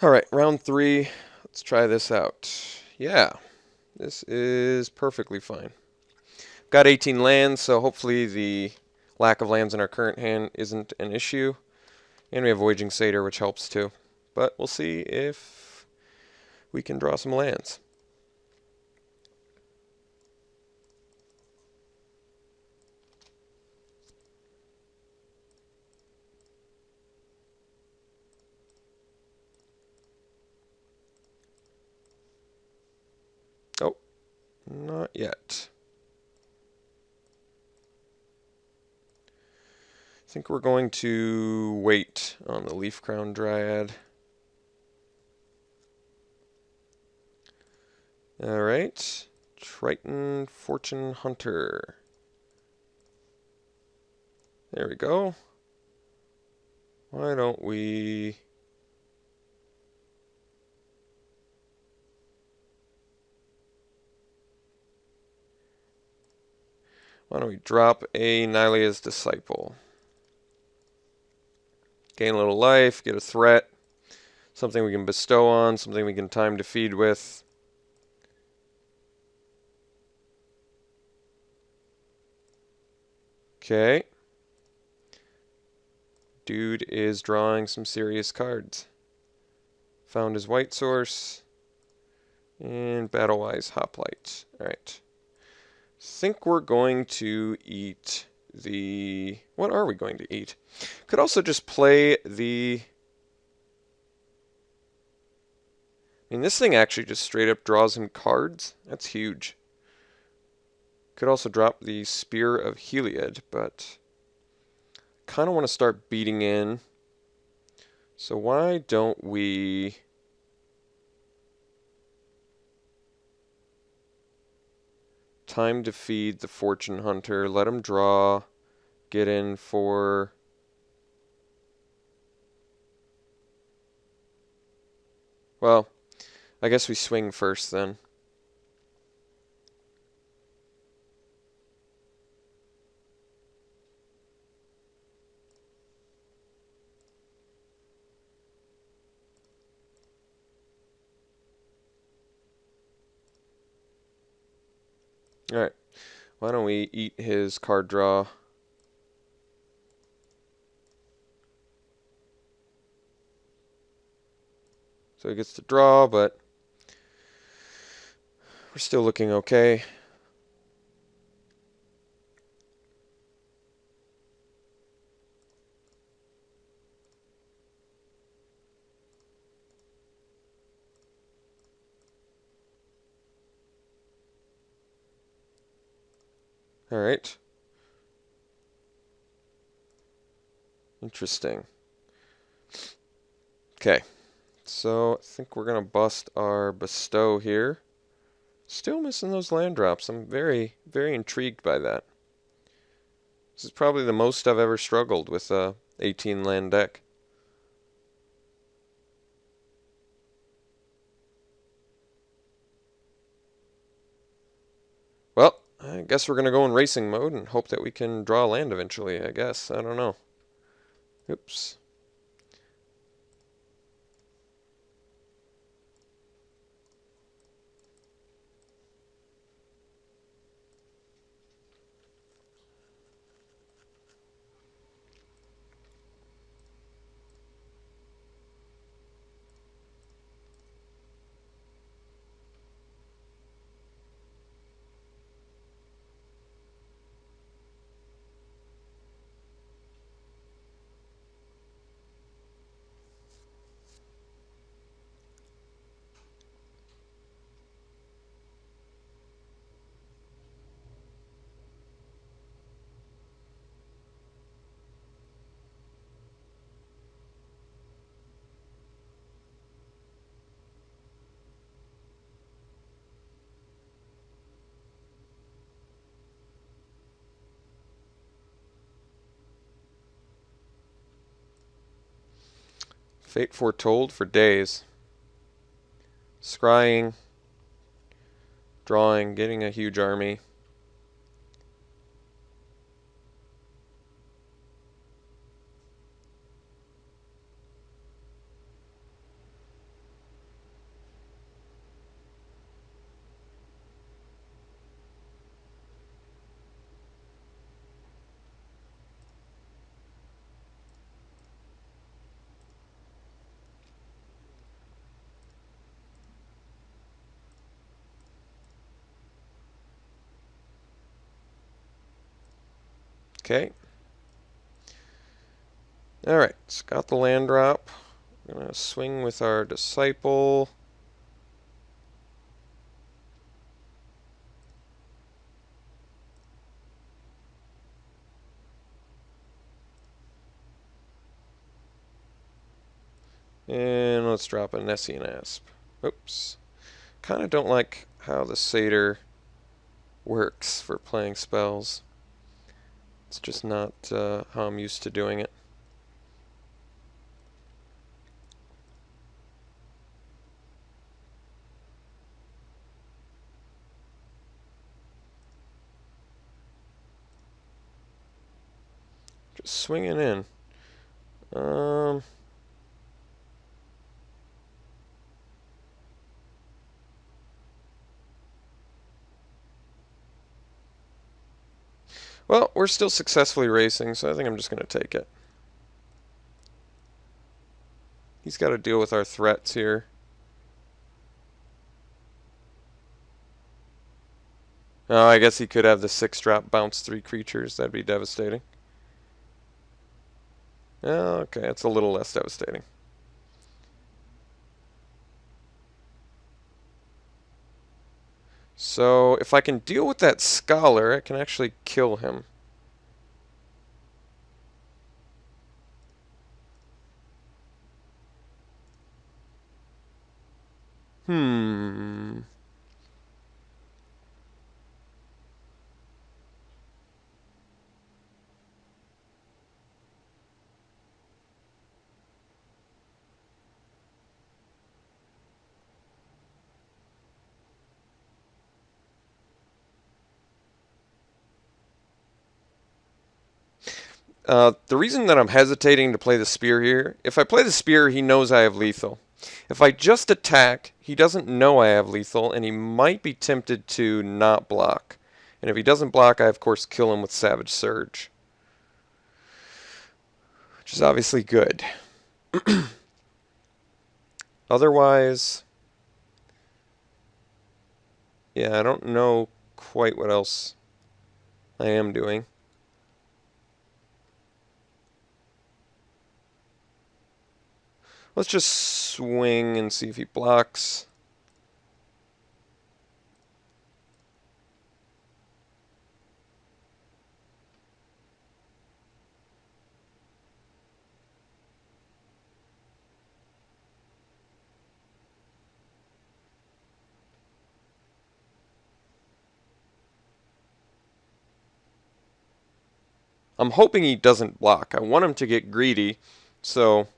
Alright, round 3. Let's try this out. Yeah, this is perfectly fine. Got 18 lands, so hopefully the lack of lands in our current hand isn't an issue. And we have Voyaging Satyr, which helps too. But we'll see if we can draw some lands. Oh, not yet. I think we're going to wait on the Leaf Crown Dryad. Alright, Triton Fortune Hunter. There we go. Why don't we... drop a Nylea's Disciple? Gain a little life, get a threat, something we can bestow on, something we can time to feed with. Okay. Dude is drawing some serious cards. Found his white source. And Battlewise Hoplite. Alright. Think we're going to eat the... What are we going to eat? Could also just play the... I mean, this thing actually just straight up draws him cards. That's huge. Could also drop the Spear of Heliod, but kind of want to start beating in. So why don't we... Time to feed the Fortune Hunter, let him draw, get in for... Well, I guess we swing first then. Alright, why don't we eat his card draw? So he gets to draw, but we're still looking okay. Alright. Interesting. Okay. So I think we're going to bust our bestow here. Still missing those land drops. I'm very, very intrigued by that. This is probably the most I've ever struggled with a 18 land deck. Well, I guess we're going to go in racing mode and hope that we can draw land eventually, I guess. I don't know. Oops. Fate foretold for days. Scrying, drawing, getting a huge army. Okay. Alright, so got the land drop. We're going to swing with our Disciple. And let's drop a Nessian Asp. Oops. Kind of don't like how the Satyr works for playing spells. It's just not how I'm used to doing it. Just swinging in. Well, we're still successfully racing, so I think I'm just going to take it. He's got to deal with our threats here. Oh, I guess he could have the 6-drop bounce 3 creatures. That'd be devastating. Oh, okay, it's a little less devastating. So, if I can deal with that Scholar, I can actually kill him. Hmm. The reason that I'm hesitating to play the Spear here, if I play the Spear, he knows I have lethal. If I just attack, he doesn't know I have lethal, and he might be tempted to not block. And if he doesn't block, I of course kill him with Savage Surge. Which is obviously good. Otherwise, yeah, I don't know quite what else I am doing. Let's just swing and see if he blocks. I'm hoping he doesn't block. I want him to get greedy, so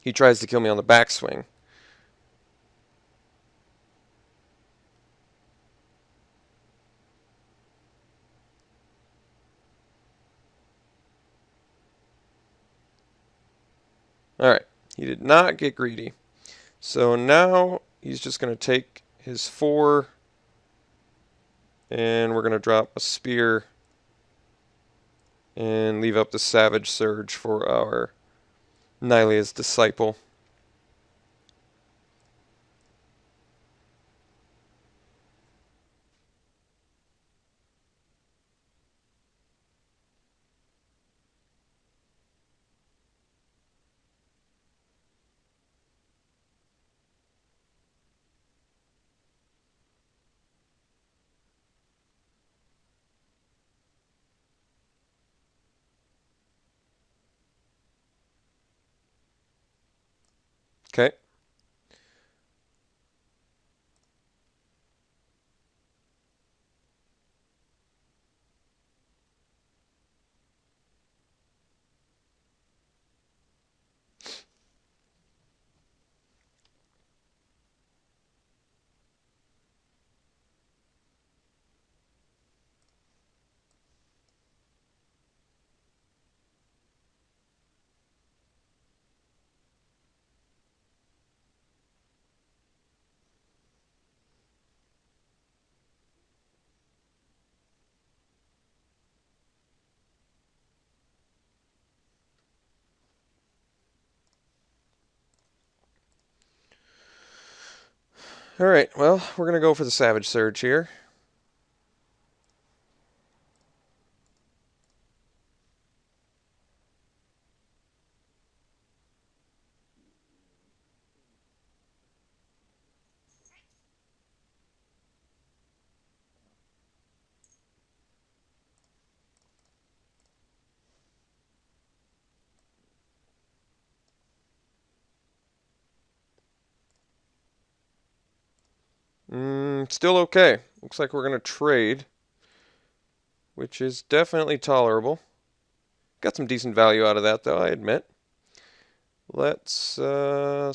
he tries to kill me on the backswing. Alright, he did not get greedy. So now he's just going to take his 4, and we're going to drop a Spear and leave up the Savage Surge for our Nylea's Disciple. Okay. Alright, well, we're going to go for the Savage Surge here. Still okay. Looks like we're going to trade, which is definitely tolerable. Got some decent value out of that, though, I admit. Let's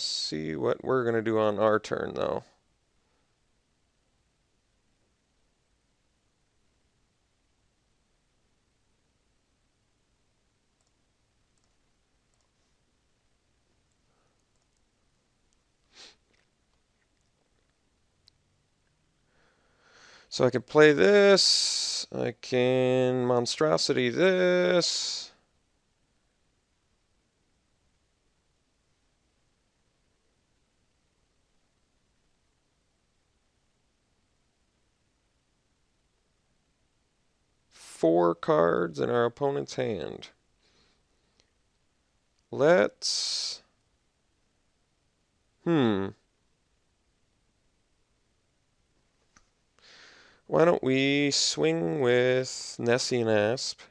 see what we're going to do on our turn, though. So I can play this. I can monstrosity this. Four cards in our opponent's hand. Let's... Why don't we swing with Nessie and Asp?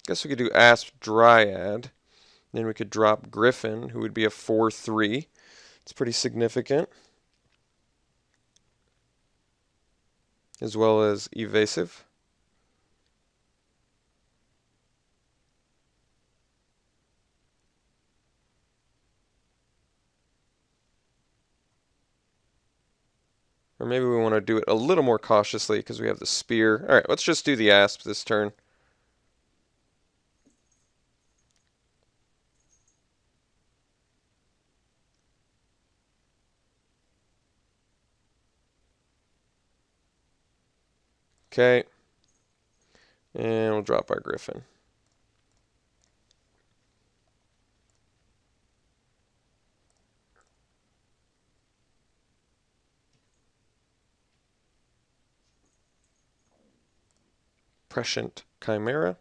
Guess we could do Asp Dryad. Then we could drop Griffin, who would be a 4/3. It's pretty significant. As well as Evasive. Or maybe we want to do it a little more cautiously because we have the Spear. Alright, let's just do the Asp this turn. Okay. And we'll drop our Griffin. Prescient Chimera.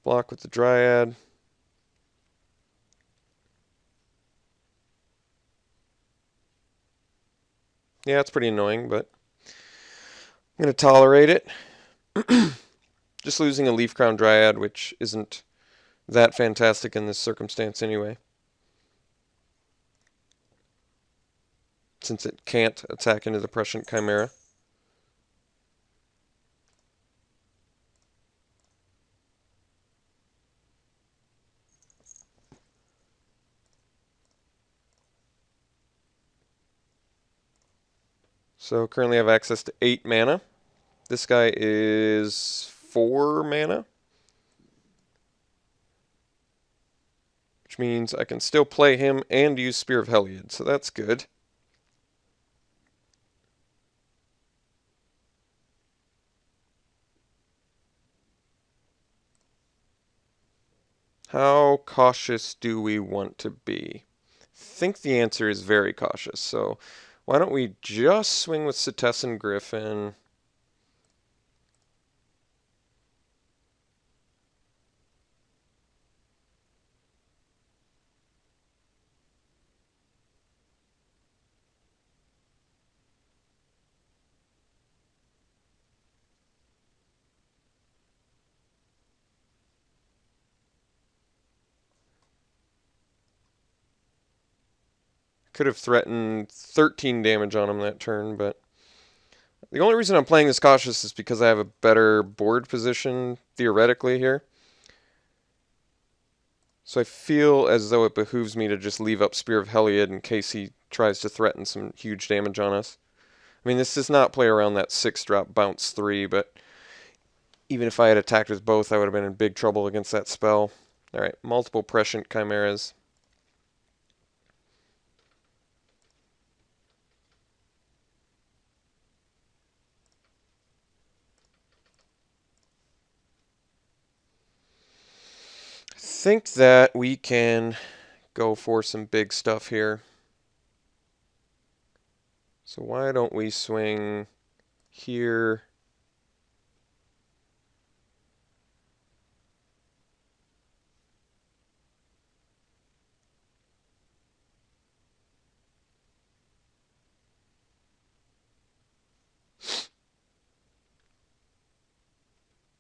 Block with the Dryad. Yeah, it's pretty annoying, but I'm going to tolerate it. Just losing a Leaf Crown Dryad, which isn't that fantastic in this circumstance anyway. Since it can't attack into the Prescient Chimera. So currently I have access to 8 mana. This guy is 4 mana. Which means I can still play him and use Spear of Heliod, so that's good. How cautious do we want to be? I think the answer is very cautious, so why don't we just swing with Stephenson Griffin. Could have threatened 13 damage on him that turn, but the only reason I'm playing this cautious is because I have a better board position, theoretically, here. So I feel as though it behooves me to just leave up Spear of Heliod in case he tries to threaten some huge damage on us. I mean, this does not play around that 6-drop bounce 3, but even if I had attacked with both, I would have been in big trouble against that spell. Alright, multiple Prescient Chimeras. I think that we can go for some big stuff here. So why don't we swing here.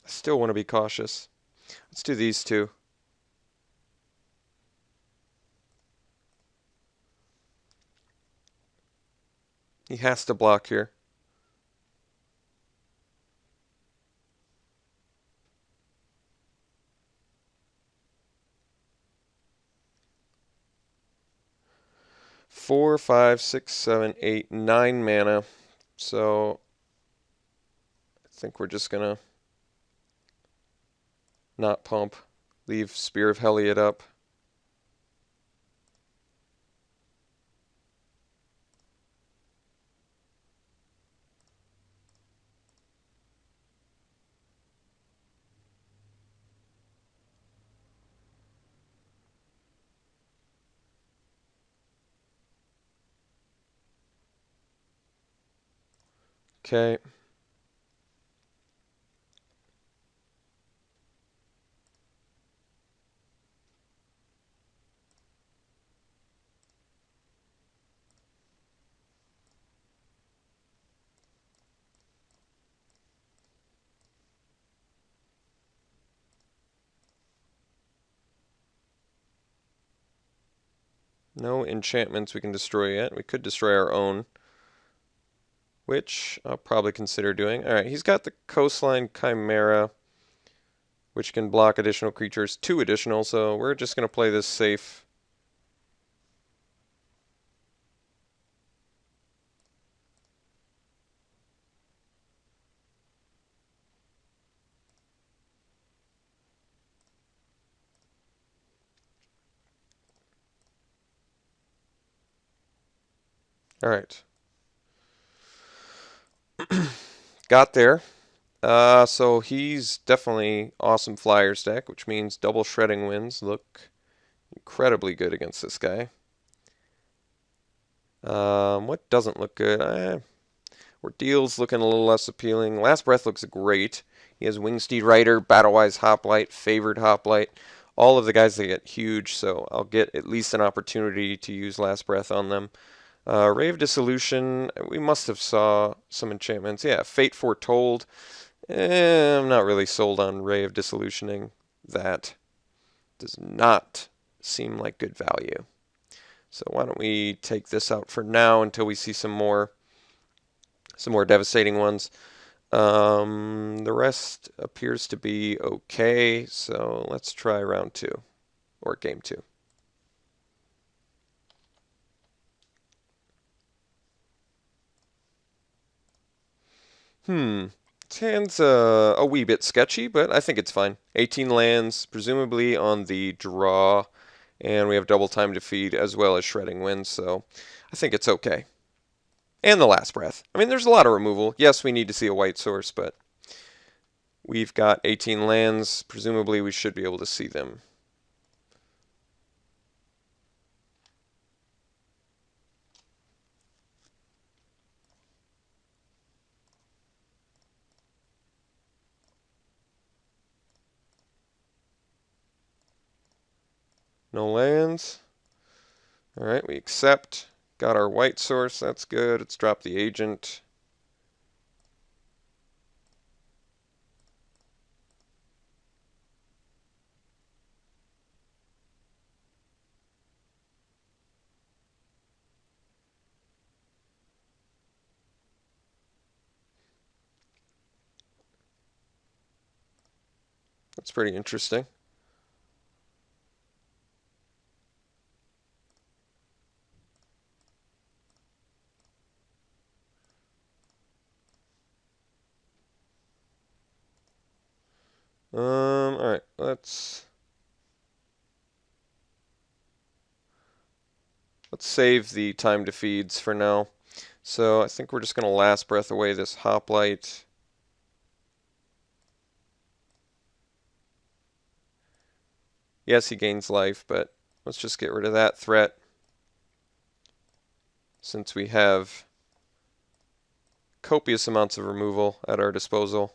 I still want to be cautious. Let's do these two. He has to block here. Four, five, six, seven, eight, 9 mana. So I think we're just gonna not pump. Leave Spear of Heliod up. Okay. No enchantments we can destroy yet. We could destroy our own, which I'll probably consider doing. Alright, he's got the Coastline Chimera, which can block additional creatures, 2 additional, so we're just going to play this safe. Alright. Got there. So he's definitely awesome Flyers deck, which means double Shredding Winds look incredibly good against this guy. What doesn't look good? Ordeal's looking a little less appealing. Last Breath looks great. He has Wingsteed Rider, Battlewise Hoplite, Favored Hoplite. All of the guys that get huge, so I'll get at least an opportunity to use Last Breath on them. Ray of Dissolution, we must have saw some enchantments. Yeah, Fate Foretold. I'm not really sold on Ray of Dissolutioning. That does not seem like good value. So why don't we take this out for now until we see some more devastating ones. The rest appears to be okay, so let's try round 2, or game 2. This hand's a wee bit sketchy, but I think it's fine. 18 lands, presumably on the draw, and we have double time to feed as well as Shredding Winds, so I think it's okay. And the Last Breath. I mean, there's a lot of removal. Yes, we need to see a white source, but we've got 18 lands. Presumably, we should be able to see them. No lands. Alright, we accept. Got our white source. That's good. Let's drop the agent. That's pretty interesting. Alright, let's save the time to feeds for now. So I think we're just going to Last Breath away this Hoplite. Yes, he gains life, but let's just get rid of that threat, since we have copious amounts of removal at our disposal.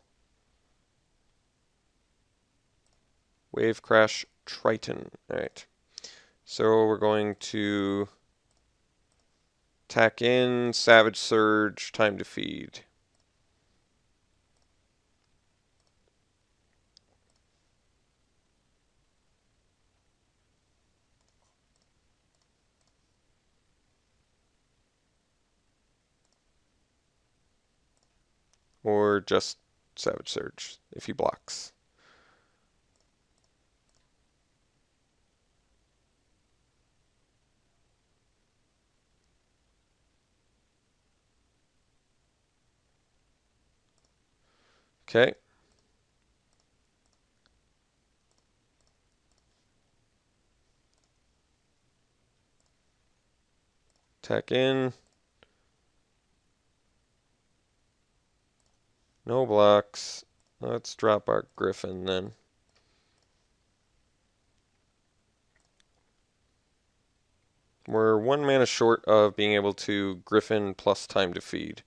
Wave Crash Triton. Alright. So we're going to tack in, Savage Surge, time to feed. Or just Savage Surge if he blocks. Okay. Tack in. No blocks. Let's drop our Griffin then. We're 1 mana short of being able to Griffin plus time to feed.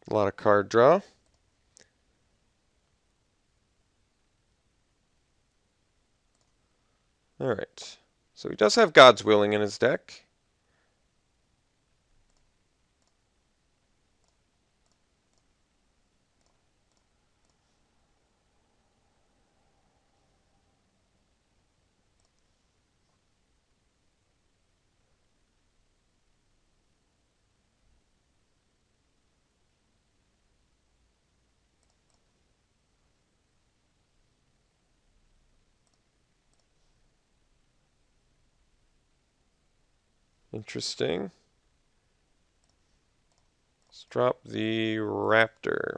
A lot of card draw. Alright. So he does have God's Willing in his deck. Interesting. Let's drop the Raptor.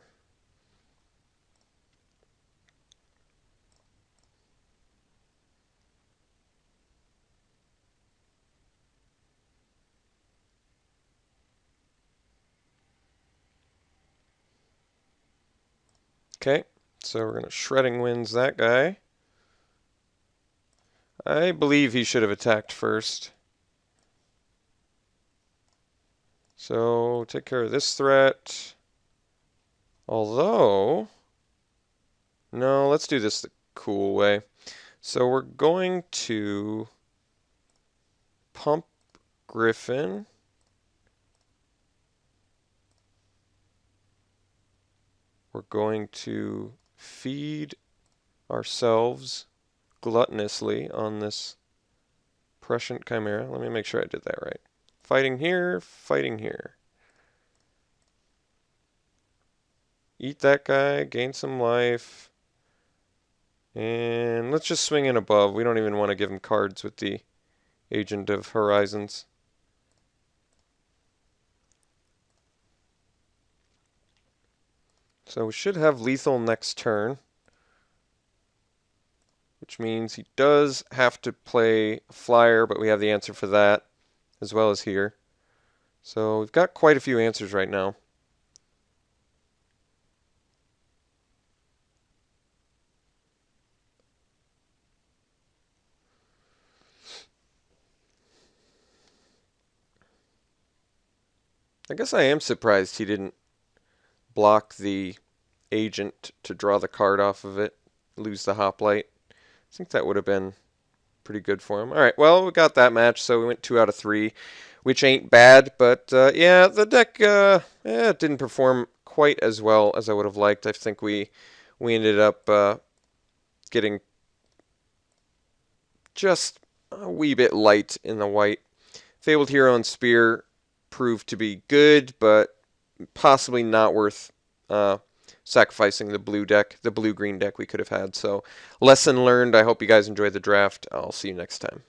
Okay, so we're going to Shredding Winds that guy. I believe he should have attacked first. So take care of this threat. Although, no, let's do this the cool way. So we're going to pump Griffin. We're going to feed ourselves gluttonously on this Prescient Chimera. Let me make sure I did that right. Fighting here, fighting here. Eat that guy, gain some life. And let's just swing in above. We don't even want to give him cards with the Agent of Horizons. So we should have lethal next turn, which means he does have to play a flyer, but we have the answer for that, as well as here. So we've got quite a few answers right now. I guess I am surprised he didn't block the agent to draw the card off of it, lose the hoplite. I think that would have been pretty good for him. All right, well, we got that match, so we went 2 out of 3, which ain't bad. But yeah, the deck it didn't perform quite as well as I would have liked. I think we ended up getting just a wee bit light in the white. Fabled Hero and Spear proved to be good, but possibly not worth sacrificing the blue-green deck we could have had. So, lesson learned. I hope you guys enjoyed the draft. I'll see you next time.